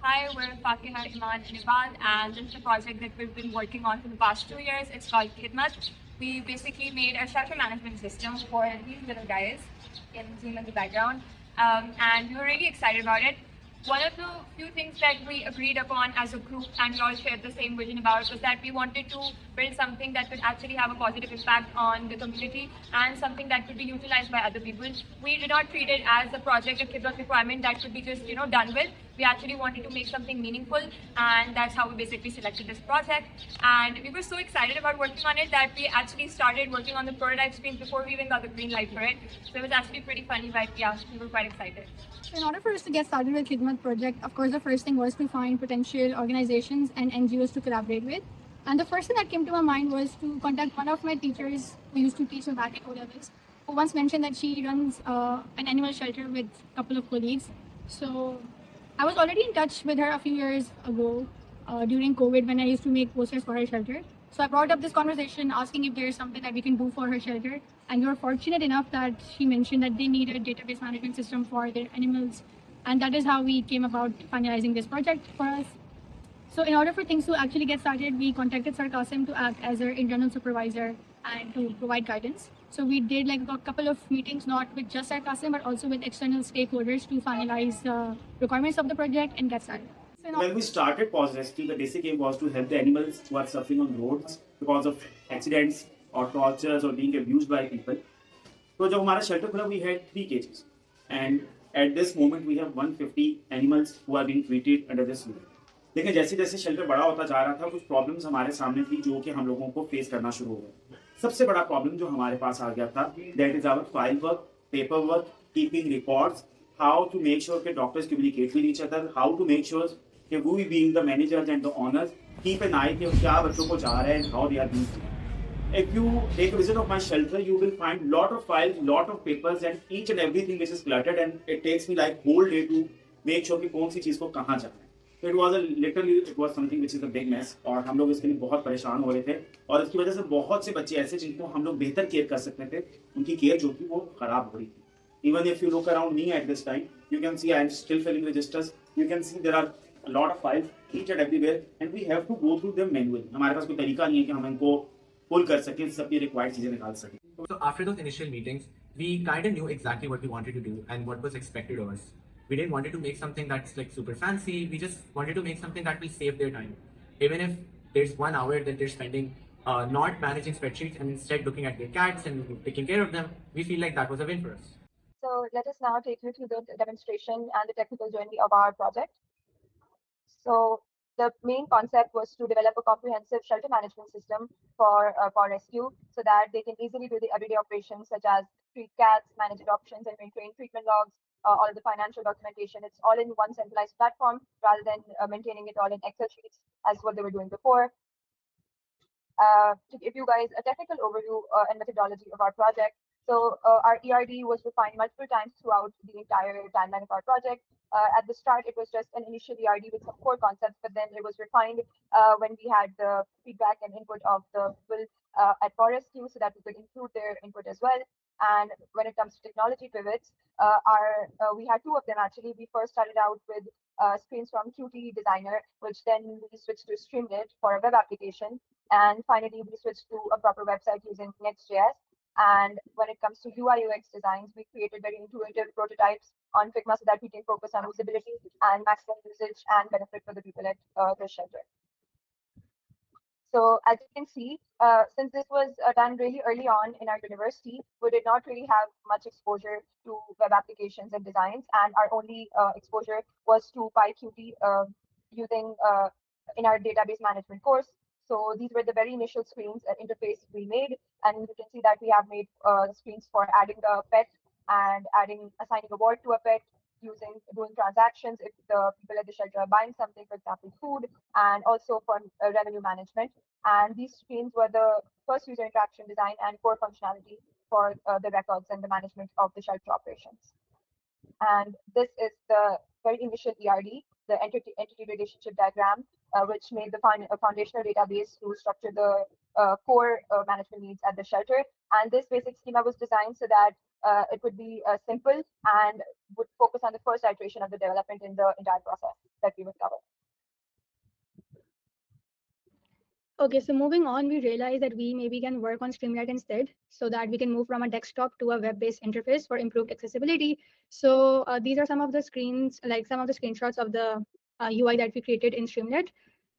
Hi, we're Fakeha, Eman, and Ibad, and this is a project that we've been working on for the past 2 years. It's called Khidmat. We basically made a shelter management system for these little guys. You can see them in the background. And we were really excited about it. One of the few things that we agreed upon as a group, and we all shared the same vision about, was that we wanted to build something that could actually have a positive impact on the community and something that could be utilized by other people. We did not treat it as a project, a kid's requirement that could be just done with. We actually wanted to make something meaningful, and that's how we basically selected this project. And we were so excited about working on it that we actually started working on the prototype screens before we even got the green light for it. So it was actually pretty funny, but yeah, we were quite excited. In order for us to get started with Khidmat project, of course, the first thing was to find potential organizations and NGOs to collaborate with. And the first thing that came to my mind was to contact one of my teachers who used to teach mathematics O-levels, who once mentioned that she runs an animal shelter with a couple of colleagues. So I was already in touch with her a few years ago during COVID when I used to make posters for her shelter. So I brought up this conversation asking if there is something that we can do for her shelter. And we were fortunate enough that she mentioned that they need a database management system for their animals. And that is how we came about finalizing this project for us. So in order for things to actually get started, we contacted Sir Qasim to act as our internal supervisor and to provide guidance. So we did like a couple of meetings, not with just Sir Qasim, but also with external stakeholders to finalize the requirements of the project and get started. When we started Paw Rescue, the basic aim was to help the animals who are suffering on roads because of accidents or tortures or being abused by people. So जब हमारा shelter खुला, we had 3 cages, and at this moment we have 150 animals who are being treated under this unit. लेकिन जैसे जैसे shelter बड़ा होता जा रहा था, कुछ प्रॉब्लम्स हमारे सामने थी जो कि हम लोगों को फेस करना शुरू हो गया. सबसे बड़ा प्रॉब्लम जो हमारे पास आ गया था, that is our file work, paper work, keeping records, how to make sure कि doctors communicate with each other, how to make sure कि we being the managers and the owners keep an eye कि क्या बच्चों को जा रहा है and how they are being. If you take a visit of my shelter, you will find lot of files, lot of papers, and each and everything which is cluttered, and it takes me like whole day to make sure कि कौन सी चीज को कहाँ जाना है. So it was something which is a big mess, और हम लोग इसके लिए बहुत परेशान हो रहे थे, और इसकी वजह से बहुत से बच्चे ऐसे जिनको हम लोग बेहतर केयर कर सकते थे, उनकी केयर जो थी वो खराब हो रही थी. Even if you look around me at this time, you can see I am still filling registers. You can see there are a lot of files each and everywhere, and we have to go through them manually. हमारे पास कोई तरीका नहीं है कि हम इनको pull कर सकें, सबकी required चीजें निकाल सकें. So after those initial meetings, we kind of knew exactly what we wanted to do and what was expected of us. We didn't want to make something that's like super fancy. We just wanted to make something that will save their time. Even if there's 1 hour that they're spending not managing spreadsheets and instead looking at their cats and taking care of them, we feel like that was a win for us. So let us now take you through the demonstration and the technical journey of our project. So the main concept was to develop a comprehensive shelter management system for Paw Rescue so that they can easily do the everyday operations such as treat cats, manage adoptions, and maintain treatment logs, all of the financial documentation. It's all in one centralized platform rather than maintaining it all in Excel sheets as what they were doing before. To give you guys a technical overview and methodology of our project. So our ERD was refined multiple times throughout the entire timeline of our project. At the start, it was just an initial ERD with some core concepts, but then it was refined when we had the feedback and input of the people at Paw Rescue so that we could include their input as well. And when it comes to technology pivots, we had 2 of them actually. We first started out with screens from Qt Designer, which then we switched to Streamlit for a web application. And finally, we switched to a proper website using Next.js. And when it comes to UI UX designs, we created very intuitive prototypes on Figma so that we can focus on usability and maximum usage and benefit for the people at the shelter. So as you can see, since this was done really early on in our university, we did not really have much exposure to web applications and designs, and our only exposure was to PyQt using in our database management course. So these were the very initial screens interface we made, and you can see that we have made screens for adding a pet and assigning a word to a pet, doing transactions if the people at the shelter are buying something, for example, food, and also for revenue management. And these screens were the first user interaction design and core functionality for the records and the management of the shelter operations. And this is the very initial ERD, the entity relationship diagram, which made the foundational database to structure the core management needs at the shelter. And this basic schema was designed so that it would be simple and would focus on the first iteration of the development in the entire process. that we will cover. Okay, so moving on, we realized that we maybe can work on Streamlit instead so that we can move from a desktop to a web-based interface for improved accessibility. So these are some of the screens, like some of the screenshots of the UI that we created in Streamlit.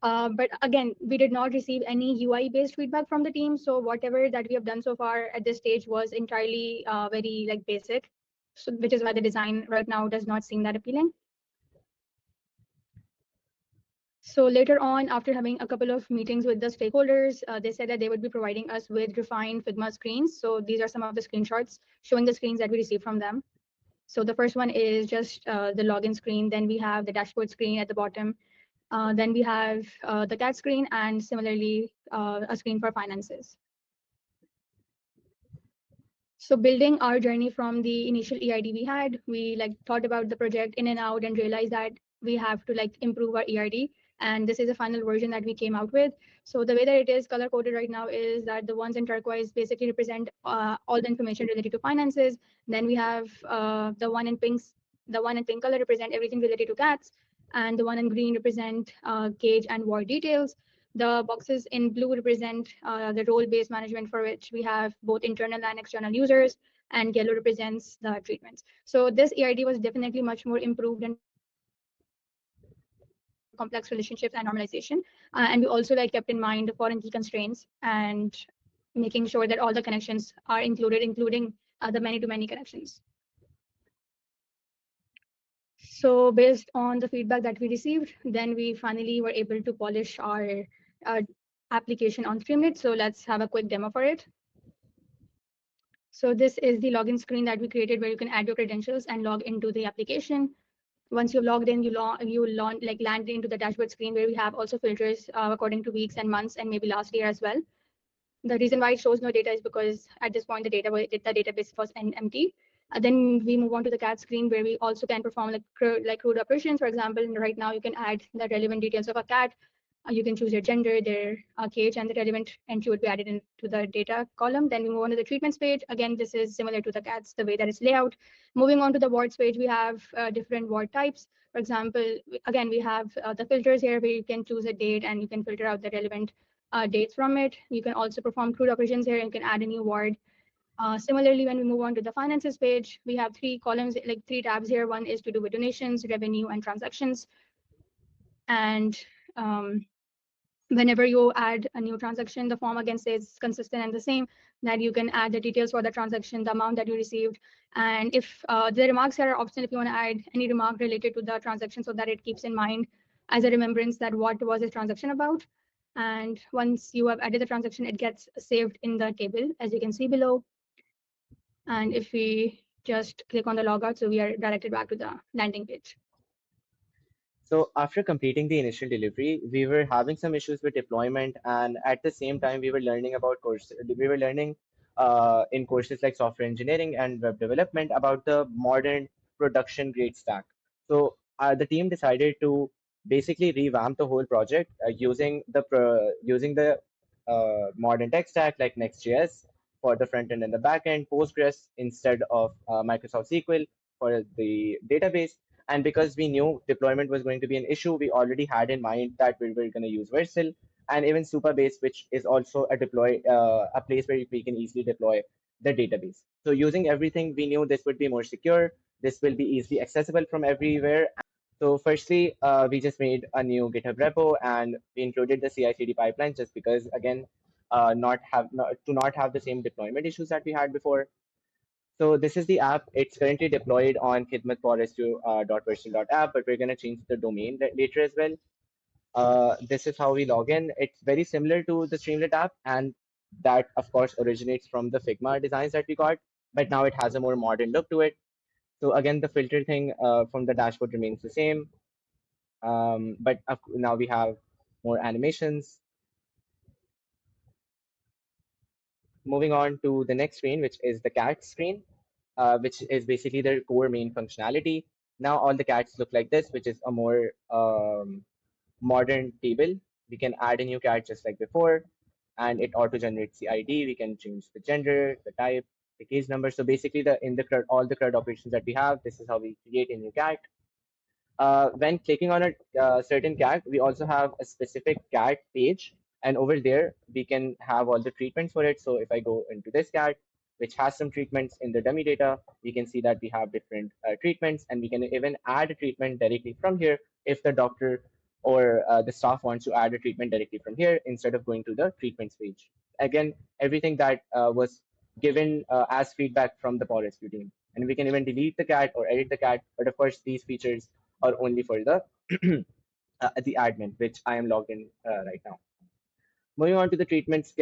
But again, we did not receive any UI-based feedback from the team. So whatever that we have done so far at this stage was entirely very like basic. So which is why the design right now does not seem that appealing. So later on, after having a couple of meetings with the stakeholders, they said that they would be providing us with refined Figma screens. So these are some of the screenshots showing the screens that we received from them. So the first one is just the login screen. Then we have the dashboard screen at the bottom. Then we have the cat screen and similarly a screen for finances. So building our journey from the initial EID we had, we like thought about the project in and out and realized that we have to like improve our EID. And this is a final version that we came out with. So the way that it is color coded right now is that the ones in turquoise basically represent all the information related to finances. Then we have the one in pink color represent everything related to cats, and the one in green represent cage and ward details. The boxes in blue represent the role-based management for which we have both internal and external users, and yellow represents the treatments. So this EID was definitely much more improved and complex relationships and normalization. And we also like kept in mind the foreign key constraints and making sure that all the connections are included, including the many-to-many connections. So based on the feedback that we received, then we finally were able to polish our application on Streamlit. So let's have a quick demo for it. So this is the login screen that we created where you can add your credentials and log into the application. Once you've logged in, you land into the dashboard screen where we have also filters according to weeks and months and maybe last year as well. The reason why it shows no data is because at this point the database was empty. Then we move on to the cat screen where we also can perform like crude operations. For example, right now you can add the relevant details of a cat. You can choose your gender, their cage, and the relevant entry would be added into the data column. Then we move on to the treatments page. Again, this is similar to the cats, the way that it's layout. Moving on to the wards page, we have different ward types. For example, again, we have the filters here where you can choose a date and you can filter out the relevant dates from it. You can also perform crude operations here and you can add a new ward. Similarly, when we move on to the finances page, we have three columns, like three tabs here. One is to do with donations, revenue, and transactions. And whenever you add a new transaction, the form again stays consistent and the same, that you can add the details for the transaction, the amount that you received. And if the remarks here are optional, if you want to add any remark related to the transaction so that it keeps in mind as a remembrance that what was this transaction about. And once you have added the transaction, it gets saved in the table, as you can see below. And if we just click on the logout, so we are directed back to the landing page. So after completing the initial delivery, we were having some issues with deployment, and at the same time, we were learning about courses. We were learning in courses like software engineering and web development about the modern production grade stack. So the team decided to basically revamp the whole project using the modern tech stack like Next.js for the front end and the back end, Postgres instead of Microsoft SQL for the database. And because we knew deployment was going to be an issue, we already had in mind that we were going to use Vercel and even Supabase, which is also a place where we can easily deploy the database. So using everything, we knew this would be more secure. This will be easily accessible from everywhere. So firstly, we just made a new GitHub repo and we included the CI/CD pipeline just because, again, to not have the same deployment issues that we had before. So this is the app. It's currently deployed on Khidmat Paw Rescue .vercel.app, but we're going to change the domain later as well. This is how we log in. It's very similar to the Streamlit app, and that, of course, originates from the Figma designs that we got, but now it has a more modern look to it. So again, the filter thing from the dashboard remains the same, but now we have more animations. Moving on to the next screen, which is the cat screen, which is basically the core main functionality. Now all the cats look like this, which is a more modern table. We can add a new cat just like before, and it auto generates the ID. We can change the gender, the type, the case number. So basically, all the CRUD operations that we have, this is how we create a new cat. When clicking on a certain cat, we also have a specific cat page, and over there we can have all the treatments for it. So if I go into this cat, which has some treatments in the dummy data, we can see that we have different treatments, and we can even add a treatment directly from here if the doctor or the staff wants to add a treatment directly from here instead of going to the treatments page. Again, everything that was given as feedback from the Paw Rescue team. And we can even delete the cat or edit the cat, but of course these features are only for the admin, which I am logged in right now. Moving on to the treatments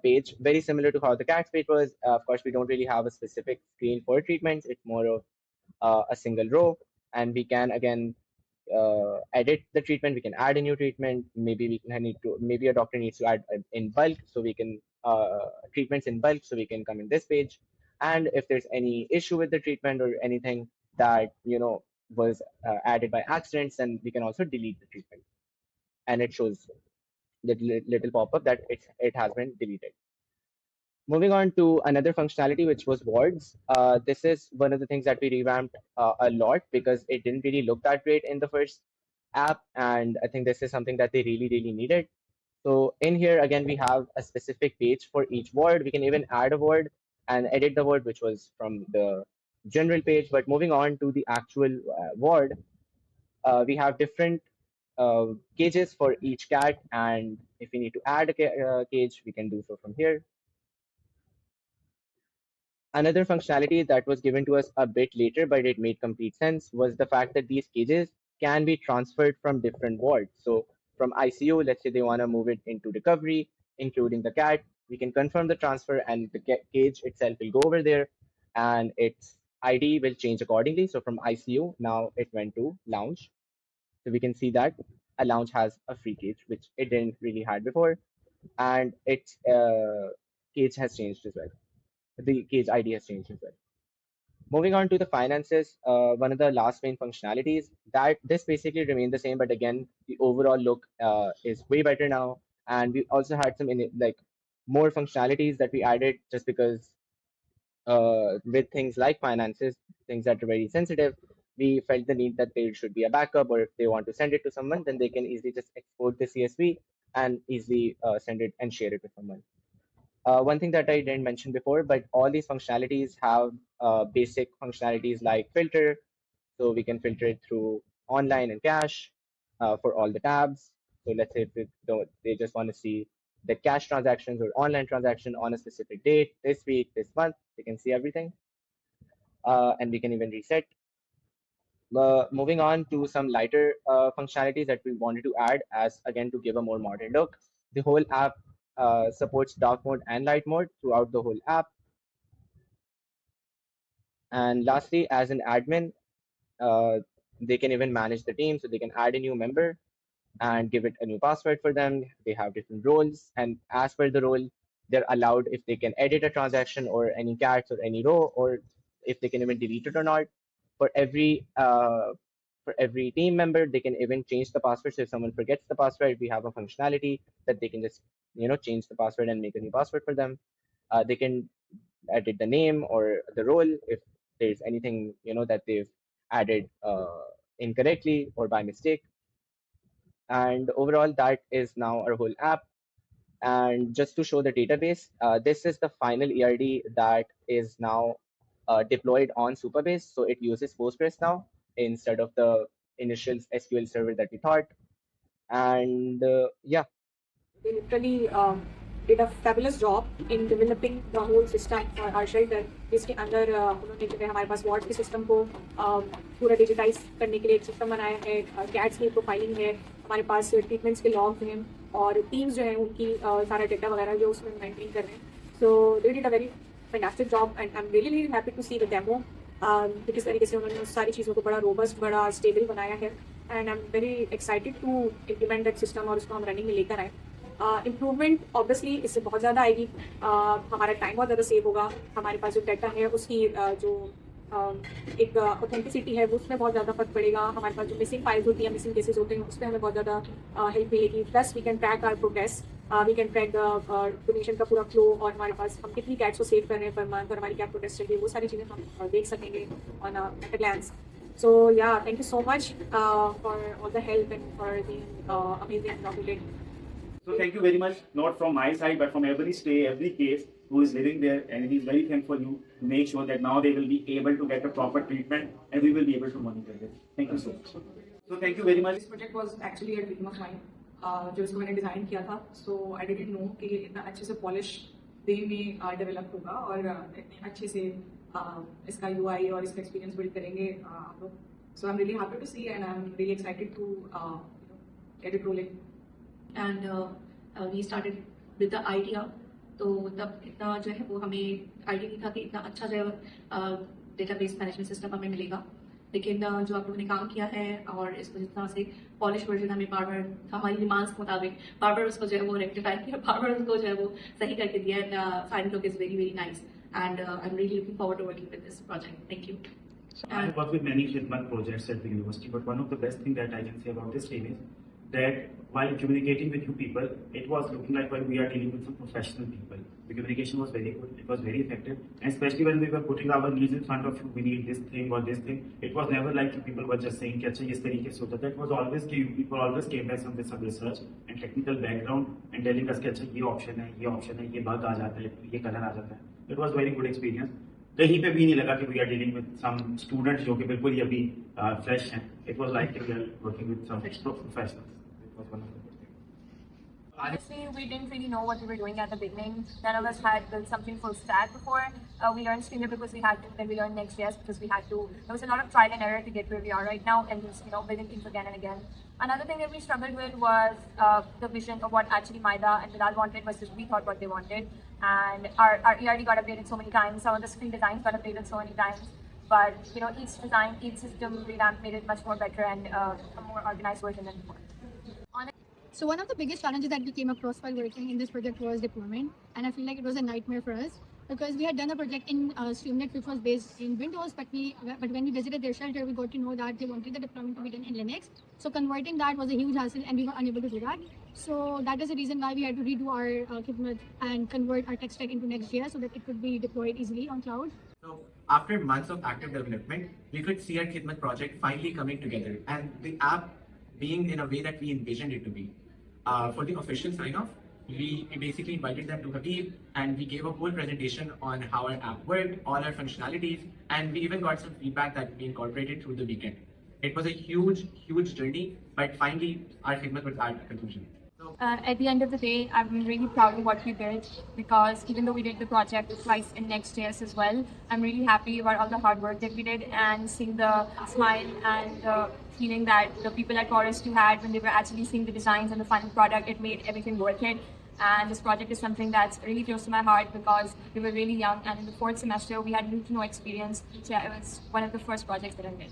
page, very similar to how the cats page was. Of course, we don't really have a specific screen for treatments. It's more of a single row, and we can again edit the treatment. We can add a new treatment. Maybe we can need to. Maybe a doctor needs to add in bulk, so we can treatments in bulk, so we can come in this page. And if there's any issue with the treatment or anything that was added by accidents, then we can also delete the treatment, and it shows the little pop-up that it has been deleted. Moving on to another functionality, which was wards. This is one of the things that we revamped a lot because it didn't really look that great in the first app, and I think this is something that they really, really needed. So in here, again, we have a specific page for each ward. We can even add a ward and edit the ward, which was from the general page. But moving on to the actual ward, we have different cages for each cat, and if we need to add a cage, we can do so from here. Another functionality that was given to us a bit later, but it made complete sense, was the fact that these cages can be transferred from different wards. So from ICU, let's say they want to move it into recovery, including the cat, we can confirm the transfer and the cage itself will go over there and its ID will change accordingly. So from ICU, now it went to lounge. So we can see that a lounge has a free cage, which it didn't really had before. And its cage has changed as well. The cage ID has changed as well. Moving on to the finances, one of the last main functionalities that this basically remained the same, but again, the overall look is way better now. And we also had some like more functionalities that we added just because with things like finances, things that are very sensitive, we felt the need that there should be a backup, or if they want to send it to someone, then they can easily just export the CSV and easily send it and share it with someone. One thing that I didn't mention before, but all these functionalities have basic functionalities like filter. So we can filter it through online and cash for all the tabs. So let's say if they just want to see the cash transactions or online transaction on a specific date, this week, this month, they can see everything. And we can even reset. Moving on to some lighter functionalities that we wanted to add as, again, to give a more modern look. The whole app supports dark mode and light mode throughout the whole app. And lastly, as an admin, they can even manage the team. So they can add a new member and give it a new password for them. They have different roles. And as per the role, they're allowed if they can edit a transaction or any cats or any row, or if they can even delete it or not. For every team member, they can even change the password. So if someone forgets the password, we have a functionality that they can just change the password and make a new password for them. They can edit the name or the role if there's anything that they've added incorrectly or by mistake. And overall, that is now our whole app. And just to show the database, this is the final ERD that is now deployed on Supabase. So it uses Postgres now instead of the initial SQL server that we thought. And yeah. They literally did a fabulous job in developing the whole system for our shelter. इसके अंदर उन्होंने जो है हमारे पास ward के system को पूरा digitise करने के लिए एक सिस्टम बनाया है, कैट्स की प्रोफाइलिंग है, हमारे पास ट्रीटमेंट्स के लॉग हैं और टीम्स जो है उनकी सारा डेटा वगैरह जो उसमें मेंटेन कर रहे हैं. So they did a very fantastic job and I am really happy to see the demo. किस तरीके से उन्होंने उस सारी चीज़ों को बड़ा रोबस्ट, बड़ा स्टेबल बनाया है and I am very excited to implement that system और उसको हम रनिंग में लेकर आए. इम्प्रूवमेंट ऑब्वियसली इससे बहुत ज़्यादा आएगी. हमारा टाइम बहुत ज़्यादा सेव होगा. हमारे पास जो डाटा है उसकी जो एक ऑथेंटिसिटी है वो उसमें बहुत ज़्यादा फर्क पड़ेगा. हमारे पास जो मिसिंग फाइल्स होती हैं, मिसिंग केसेस होते हैं, उसमें हमें बहुत ज़्यादा हेल्प मिलेगी. Plus we can track our progress, we can track donation का पूरा फ्लो और हमारे पास हम कितनी कैट्स को सेव कर रहे हैं पर मंथ और हमारी क्या प्रोग्रेस चल रही है, वो सारी चीज़ें हम देख सकेंगे on at a glance. So yeah, thank you so much for all the help and for the amazing job you did. So thank you very much, not from my side, but from every stay, every case who is living there, and he's very thankful you to make sure that now they will be able to get a proper treatment and we will be able to monitor them. Thank you so much. So thank you very much. This project was actually a dream of mine, जो इसको मैंने design किया था. So I didn't know कि ये इतना अच्छे से पॉलिश वे में डेवलप होगा और इतने अच्छे से इसका UI और इसका एक्सपीरियंस बिल्ड करेंगे आप लोग. So I'm really happy to see and I'm really excited to get it rolling. And we started with the idea. तो तब इतना जो है वो हमें आइडिया नहीं था कि इतना अच्छा जो है डेटाबेस मैनेजमेंट सिस्टम हमें मिलेगा. लेकिन जो आप लोगों ने काम किया है और इसको जिस तरह से पॉलिश वर्जन हमें बार बार हमारी डिमांड्स के मुताबिक बार बार उसको जो है वो रेक्टिफाई किया, बार बार उसको जो है वो सही करके दिया. And final look is very very nice and I am really looking forward to working with this project. Thank you. I have worked with many Khidmat projects at the university, but one of the best things that I can say about this team is that while communicating with you people, it was looking like when we are dealing with some professional people. The communication was very good, it was very effective, and especially when we were putting our needs in front of you, we need this thing or this thing. It was never like you people were just saying, "Kya yes tarike se hota." That was always you people always came back with some research and technical background and telling us, "Kya ye option hai, ye bug aa jata hai, ye color aa jata hai." It was very good experience. कहीं पे भी नहीं लगा कि we are dealing with some students जो कि बिल्कुल ही अभी फ्रेश हैं. It was like we are working with some professionals. It was one of the Honestly, we didn't really know what we were doing at the beginning. None of us had built something full stack before. We learned Streamer because we had to, then we learned Next.js because we had to. There was a lot of trial and error to get where we are right now, and just building things again and again. Another thing that we struggled with was the vision of what actually Maida and Bilal wanted versus we thought what they wanted. And our ERD got updated so many times. Some of the screen designs got updated so many times. But each design, each system revamp made it much more better and a more organized version than before. So one of the biggest challenges that we came across while working in this project was deployment, and I feel like it was a nightmare for us because we had done a project in Streamlit which was based in Windows, but when we visited their shelter, we got to know that they wanted the deployment to be done in Linux. So converting that was a huge hassle, and we were unable to do that. So that is the reason why we had to redo our Khidmat and convert our tech stack into Next.js so that it could be deployed easily on cloud. So after months of active development, we could see our Khidmat project finally coming together and the app being in a way that we envisioned it to be. For the official sign-off, we basically invited them to Habib and we gave a whole presentation on how our app worked, all our functionalities, and we even got some feedback that we incorporated through the weekend. It was a huge, huge journey, but finally our Khidmat was at conclusion. At the end of the day, I'm really proud of what we built because even though we did the project twice in Next.js as well, I'm really happy about all the hard work that we did and seeing the smile and the feeling that the people at Paw Rescue had when they were actually seeing the designs and the final product. It made everything worth it. And this project is something that's really close to my heart because we were really young and in the 4th semester we had little to no experience. So yeah, it was one of the first projects that I did.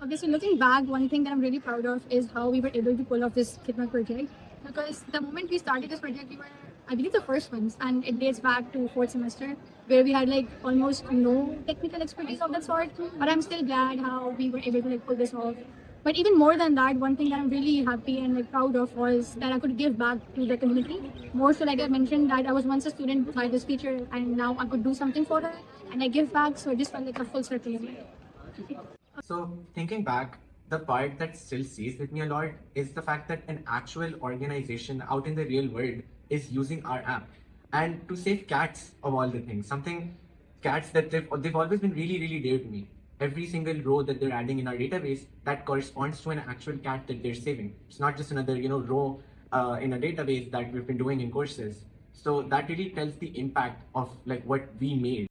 Okay, so looking back, one thing that I'm really proud of is how we were able to pull off this Khidmat project. Because the moment we started this project, we were, I believe, the first ones, and it dates back to 4th semester, where we had like almost no technical expertise of that sort. But I'm still glad how we were able to pull this off. But even more than that, one thing that I'm really happy and proud of was that I could give back to the community. More so, like I mentioned, that I was once a student by this teacher, and now I could do something for her, and I give back. So it just felt like a full circle event. So thinking back, the part that still stays with me a lot is the fact that an actual organization out in the real world is using our app. And to save cats of all the things, cats that they've always been really, really dear to me. Every single row that they're adding in our database, that corresponds to an actual cat that they're saving. It's not just another, row in a database that we've been doing in courses. So that really tells the impact of like what we made.